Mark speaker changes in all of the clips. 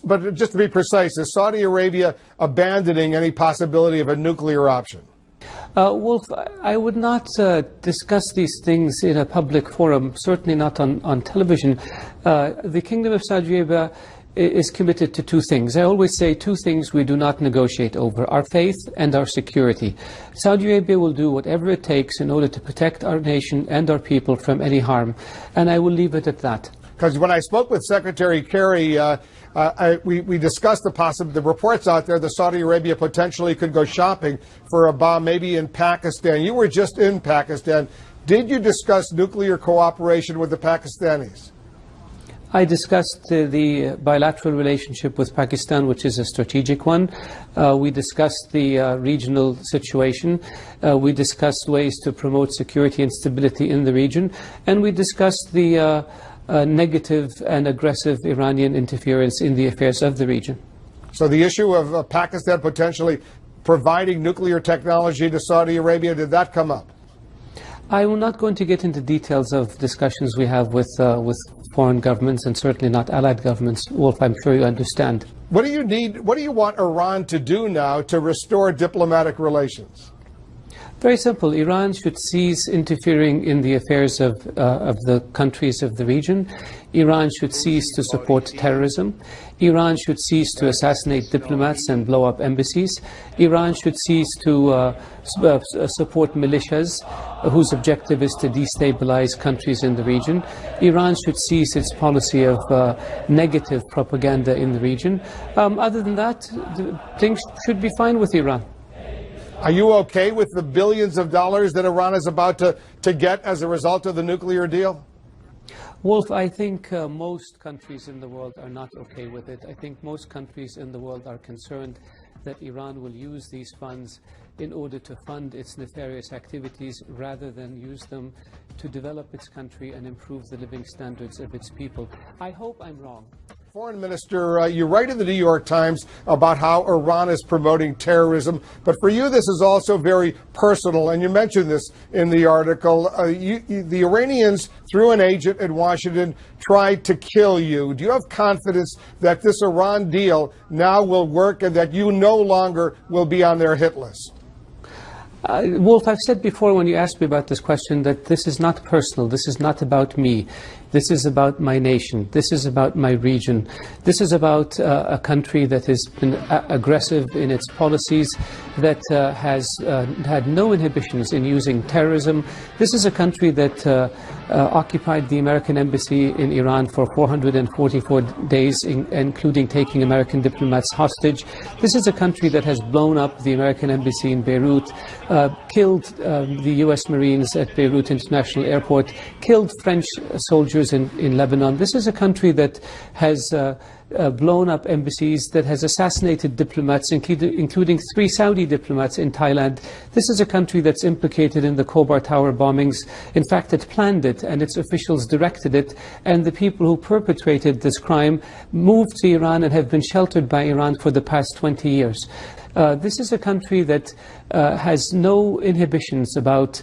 Speaker 1: But just to be precise, is Saudi Arabia abandoning any possibility of a nuclear option?
Speaker 2: Wolf, I would not discuss these things in a public forum, certainly not on television. The Kingdom of Saudi Arabia is committed to two things. I always say two things we do not negotiate over: our faith and our security. Saudi Arabia will do whatever it takes in order to protect our nation and our people from any harm, and I will leave it at that.
Speaker 1: Because when I spoke with Secretary Kerry, we discussed the reports out there that Saudi Arabia potentially could go shopping for a bomb, maybe in Pakistan. You were just in Pakistan. Did you discuss nuclear cooperation with the Pakistanis?
Speaker 2: I discussed the bilateral relationship with Pakistan, which is a strategic one. We discussed the regional situation. We discussed ways to promote security and stability in the region. And we discussed the negative and aggressive Iranian interference in the affairs of the region.
Speaker 1: So the issue of Pakistan potentially providing nuclear technology to Saudi Arabia, did that come up?
Speaker 2: I'm not going to get into details of discussions we have with foreign governments, and certainly not allied governments. Wolf, I'm sure you understand.
Speaker 1: What do you need? What do you want Iran to do now to restore diplomatic relations?
Speaker 2: Very simple. Iran should cease interfering in the affairs of the countries of the region. Iran should cease to support terrorism. Iran should cease to assassinate diplomats and blow up embassies. Iran should cease to support militias whose objective is to destabilize countries in the region. Iran should cease its policy of negative propaganda in the region. Other than that, things should be fine with Iran.
Speaker 1: Are you okay with the billions of dollars that Iran is about to get as a result of the nuclear deal?
Speaker 2: Wolf, I think most countries in the world are not okay with it. I think most countries in the world are concerned that Iran will use these funds in order to fund its nefarious activities rather than use them to develop its country and improve the living standards of its people. I hope I'm wrong.
Speaker 1: Foreign Minister, you write in the New York Times about how Iran is promoting terrorism, but for you this is also very personal, and you mentioned this in the article. The Iranians, through an agent in Washington, tried to kill you. Do you have confidence that this Iran deal now will work and that you no longer will be on their hit list?
Speaker 2: Wolf, I've said before when you asked me about this question that this is not personal. This is not about me. This is about my nation. This is about my region. This is about a country that has been aggressive in its policies, that has had no inhibitions in using terrorism. This is a country that occupied the American embassy in Iran for 444 days, including taking American diplomats hostage. This is a country that has blown up the American embassy in Beirut, killed the U.S. Marines at Beirut International Airport, killed French soldiers in Lebanon. This is a country that has blown up embassies, that has assassinated diplomats, including 3 Saudi diplomats in Thailand. This is a country that's implicated in the Khobar Tower bombings. In fact, it planned it and its officials directed it, and the people who perpetrated this crime moved to Iran and have been sheltered by Iran for the past 20 years. This is a country that has no inhibitions about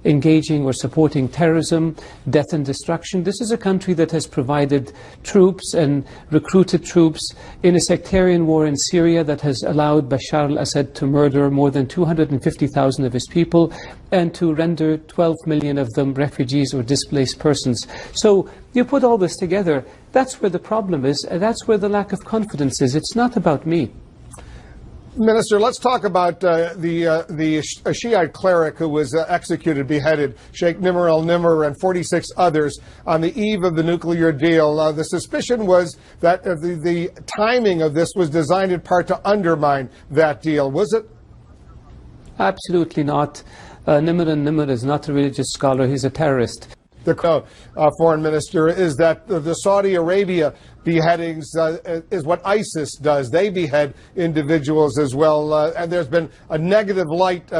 Speaker 2: engaging or supporting terrorism, death and destruction. This is a country that has provided troops and recruited troops in a sectarian war in Syria that has allowed Bashar al-Assad to murder more than 250,000 of his people and to render 12 million of them refugees or displaced persons. So you put all this together, that's where the problem is, and that's where the lack of confidence is. It's not about me.
Speaker 1: Minister, let's talk about the Shiite cleric who was executed, beheaded, Sheikh Nimr al-Nimr, and 46 others on the eve of the nuclear deal. The suspicion was that the timing of this was designed in part to undermine that deal. Was it?
Speaker 2: Absolutely not. Nimr al-Nimr is not a religious scholar. He's a terrorist.
Speaker 1: The Foreign Minister, is that the Saudi Arabia beheadings is what ISIS does. They behead individuals as well, and there's been a negative light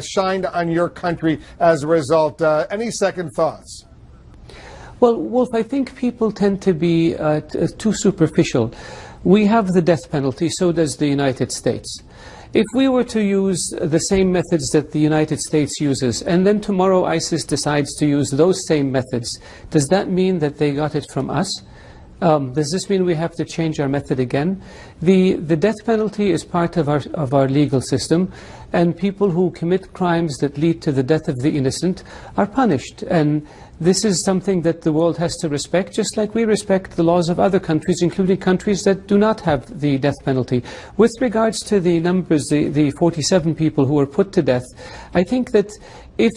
Speaker 1: shined on your country as a result. Any second thoughts?
Speaker 2: Well, Wolf, I think people tend to be too superficial. We have the death penalty, so does the United States. If we were to use the same methods that the United States uses, and then tomorrow ISIS decides to use those same methods, does that mean that they got it from us? Does this mean we have to change our method again? The death penalty is part of our legal system, and people who commit crimes that lead to the death of the innocent are punished. And this is something that the world has to respect, just like we respect the laws of other countries, including countries that do not have the death penalty. With regards to the numbers, the 47 people who were put to death, I think that if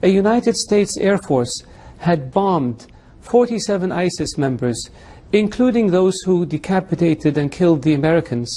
Speaker 2: a United States Air Force had bombed 47 ISIS members, including those who decapitated and killed the Americans,